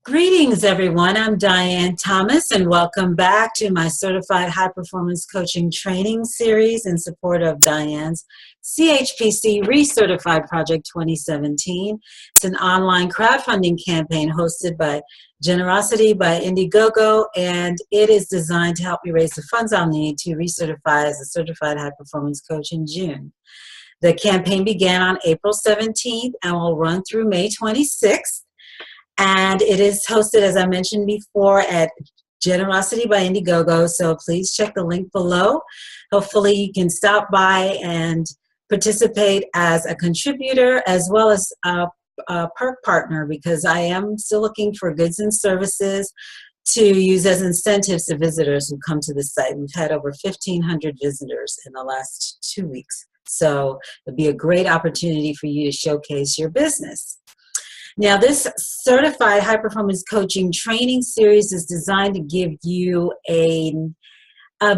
Greetings, everyone. I'm Diane Thomas, and welcome back to my Certified High Performance Coaching Training Series in support of Dianne's CHPC Recertified Project 2017. It's an online crowdfunding campaign hosted by Generosity by Indiegogo, and it is designed to help me raise the funds I'll need to recertify as a Certified High Performance Coach in June. The campaign began on April 17th and will run through May 26th. And it is hosted, as I mentioned before, at Generosity by Indiegogo, so please check the link below. Hopefully you can stop by and participate as a contributor as well as a perk partner, because I am still looking for goods and services to use as incentives to visitors who come to the site. We've had over 1,500 visitors in the last 2 weeks, so it'll be a great opportunity for you to showcase your business. Now, this Certified High Performance Coaching Training Series is designed to give you a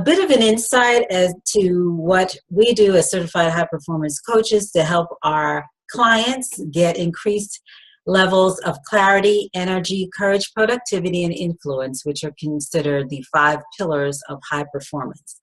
bit of an insight as to what we do as Certified High Performance Coaches to help our clients get increased levels of clarity, energy, courage, productivity, and influence, which are considered the 5 pillars of high performance.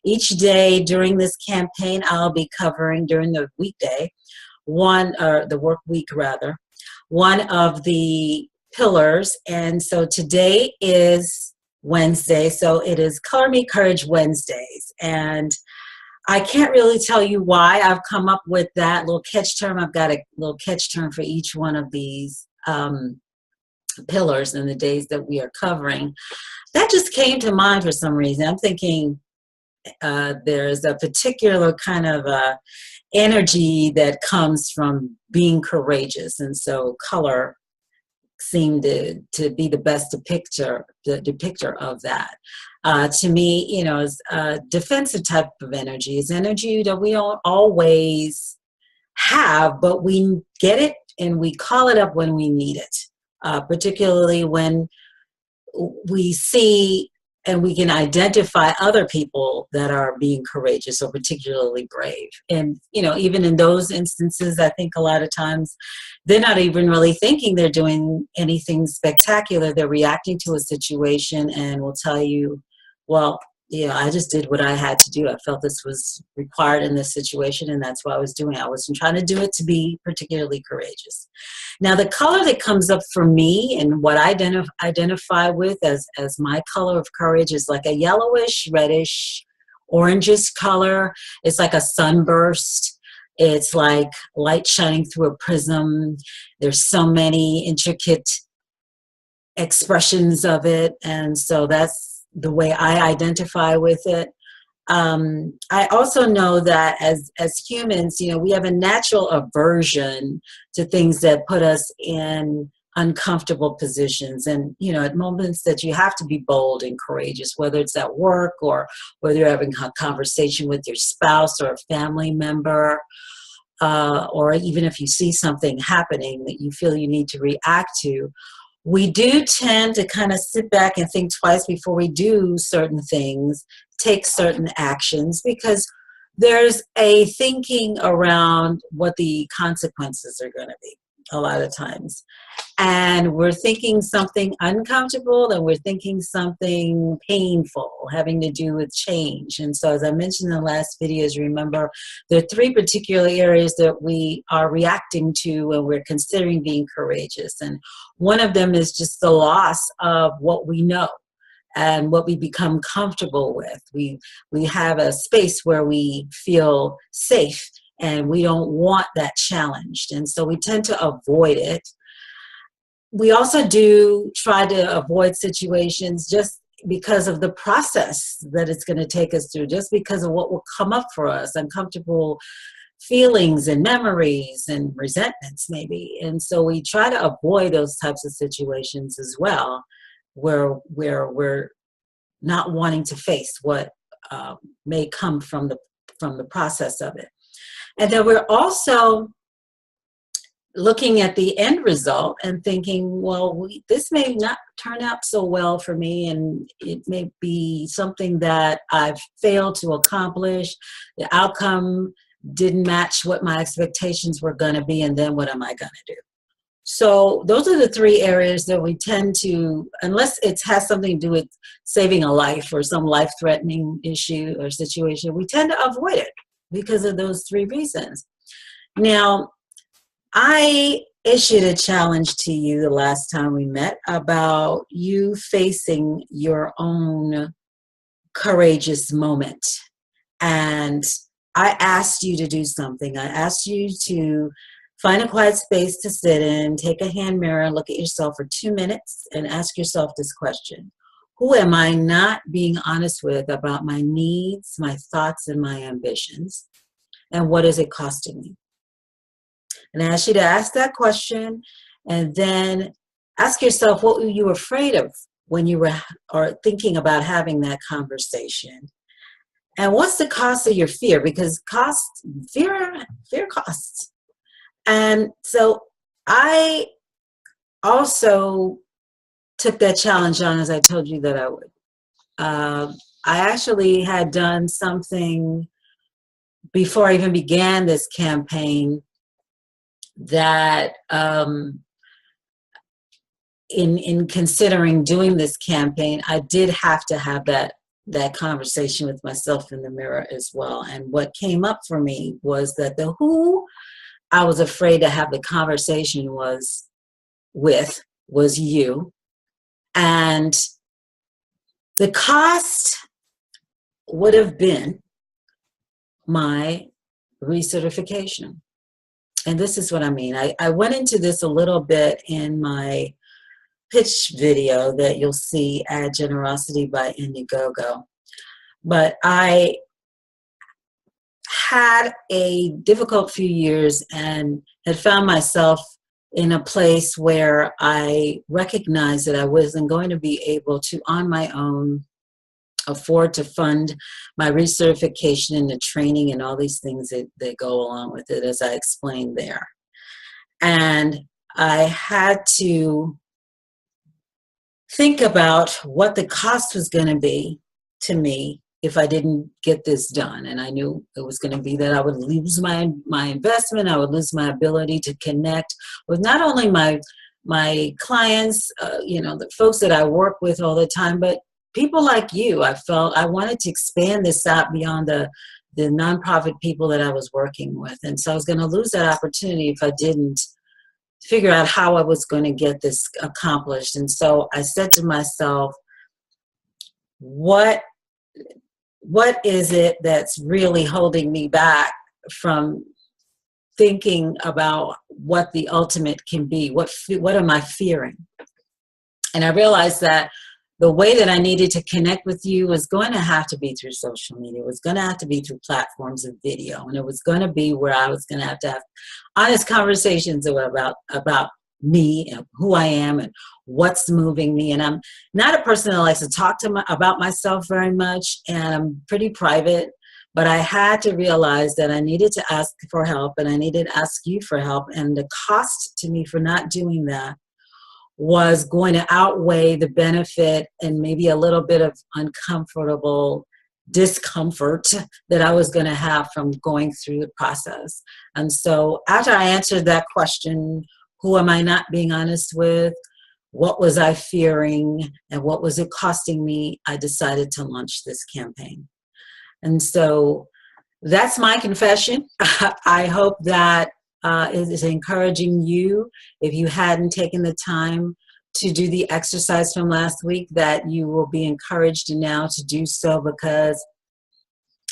Each day during this campaign, I'll be covering during the weekday, the work week rather, one of the pillars. And so today is Wednesday, so it is ColorMeCourageWednesdays. And I can't really tell you why I've come up with that little catch term. I've got a little catch term for each one of these pillars in the days that we are covering. That just came to mind for some reason. I'm thinking there's a particular kind of energy that comes from being courageous, and so color seemed to be the best depictor of that. To me, is a defensive type of energy. It's energy that we don't always have, but we get it and we call it up when we need it, particularly when we see and we can identify other people that are being courageous or particularly brave. And, even in those instances, I think a lot of times they're not even really thinking they're doing anything spectacular. They're reacting to a situation and will tell you, well, I just did what I had to do. I felt this was required in this situation, and that's what I was doing. I wasn't trying to do it to be particularly courageous. Now, the color that comes up for me and what I identify with as my color of courage is like a yellowish, reddish, orangish color. It's like a sunburst. It's like light shining through a prism. There's so many intricate expressions of it, and so that's the way I identify with it. I also know that as humans, we have a natural aversion to things that put us in uncomfortable positions. And, at moments that you have to be bold and courageous, whether it's at work or whether you're having a conversation with your spouse or a family member, or even if you see something happening that you feel you need to react to, we do tend to kind of sit back and think twice before we do certain things, take certain actions, because there's a thinking around what the consequences are going to be a lot of times. And we're thinking something uncomfortable, and we're thinking something painful having to do with change. And so, as I mentioned in the last videos, remember, there are 3 particular areas that we are reacting to when we're considering being courageous. And one of them is just the loss of what we know and what we become comfortable with. We have a space where we feel safe, and we don't want that challenged. And so we tend to avoid it. We also do try to avoid situations just because of the process that it's going to take us through, just because of what will come up for us, uncomfortable feelings and memories and resentments maybe. And so we try to avoid those types of situations as well, where we're not wanting to face what may come from the process of it. And then we're also looking at the end result and thinking, well, this may not turn out so well for me, and it may be something that I've failed to accomplish. The outcome didn't match what my expectations were going to be, and then what am I going to do? So those are the three areas that we tend to, unless it has something to do with saving a life or some life-threatening issue or situation, we tend to avoid it because of those three reasons. Now, I issued a challenge to you the last time we met about you facing your own courageous moment. And I asked you to do something. I asked you to find a quiet space to sit in, take a hand mirror, look at yourself for 2 minutes, and ask yourself this question. Who am I not being honest with about my needs, my thoughts, and my ambitions? And what is it costing me? And I ask you to ask that question, and then ask yourself, what were you afraid of when you were or thinking about having that conversation? And what's the cost of your fear? Because fear costs. And so I also took that challenge on, as I told you that I would. I actually had done something before I even began this campaign that in considering doing this campaign, I did have to have that conversation with myself in the mirror as well. And what came up for me was that the who I was afraid to have the conversation was you. And the cost would have been my recertification. And this is what I mean. I went into this a little bit in my pitch video that you'll see at Generosity by Indiegogo. But I had a difficult few years and had found myself in a place where I recognized that I wasn't going to be able to, on my own, afford to fund my recertification and the training and all these things that go along with it, as I explained there. And I had to think about what the cost was going to be to me if I didn't get this done. And I knew it was going to be that I would lose my investment, I would lose my ability to connect with not only my clients, the folks that I work with all the time, but people like you. I felt I wanted to expand this out beyond the nonprofit people that I was working with. And so I was going to lose that opportunity if I didn't figure out how I was going to get this accomplished. And so I said to myself, what is it that's really holding me back from thinking about what the ultimate can be? What am I fearing? And I realized that the way that I needed to connect with you was going to have to be through social media. It was going to have to be through platforms of video. And it was going to be where I was going to have honest conversations about me and who I am and what's moving me. And I'm not a person that likes to talk about myself very much, and I'm pretty private. But I had to realize that I needed to ask for help, and I needed to ask you for help. And the cost to me for not doing that was going to outweigh the benefit and maybe a little bit of uncomfortable discomfort that I was going to have from going through the process. And so after I answered that question, who am I not being honest with? What was I fearing? And what was it costing me? I decided to launch this campaign. And so that's my confession. I hope that it is encouraging you, if you hadn't taken the time to do the exercise from last week, that you will be encouraged now to do so, because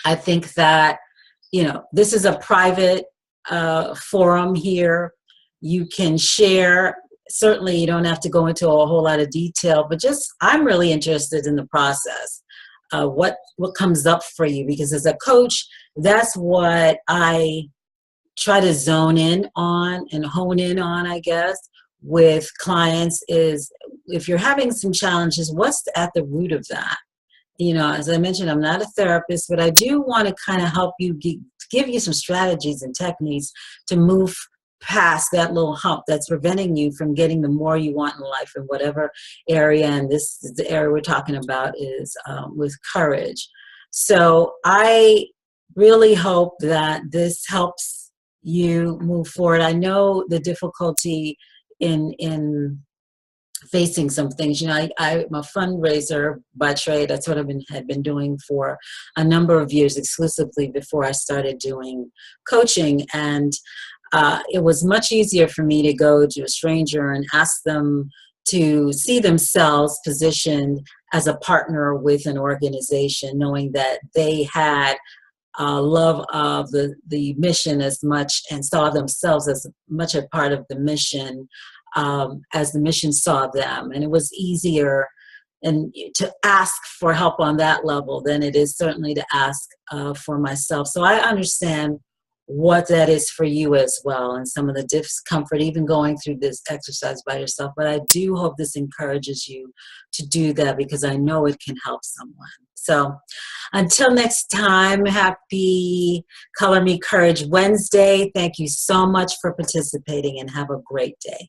I think that, this is a private forum here. You can share. Certainly you don't have to go into a whole lot of detail, but I'm really interested in the process. What comes up for you, because as a coach, that's what I try to zone in on and hone in on, I guess, with clients, is if you're having some challenges, what's at the root of that? As I mentioned, I'm not a therapist, but I do want to kind of help you, give you some strategies and techniques to move past that little hump that's preventing you from getting the more you want in life in whatever area. And this is the area we're talking about, is with courage. So I really hope that this helps you move forward. I know the difficulty in facing some things. You know, I'm a fundraiser by trade. That's what had been doing for a number of years exclusively before I started doing coaching. And it was much easier for me to go to a stranger and ask them to see themselves positioned as a partner with an organization, knowing that they had love of the mission as much and saw themselves as much a part of the mission as the mission saw them. And it was easier and to ask for help on that level than it is certainly to ask for myself. So I understand what that is for you as well, and some of the discomfort even going through this exercise by yourself. But I do hope this encourages you to do that, because I know it can help someone. So until next time, happy Color Me Courage Wednesday. Thank you so much for participating, and have a great day.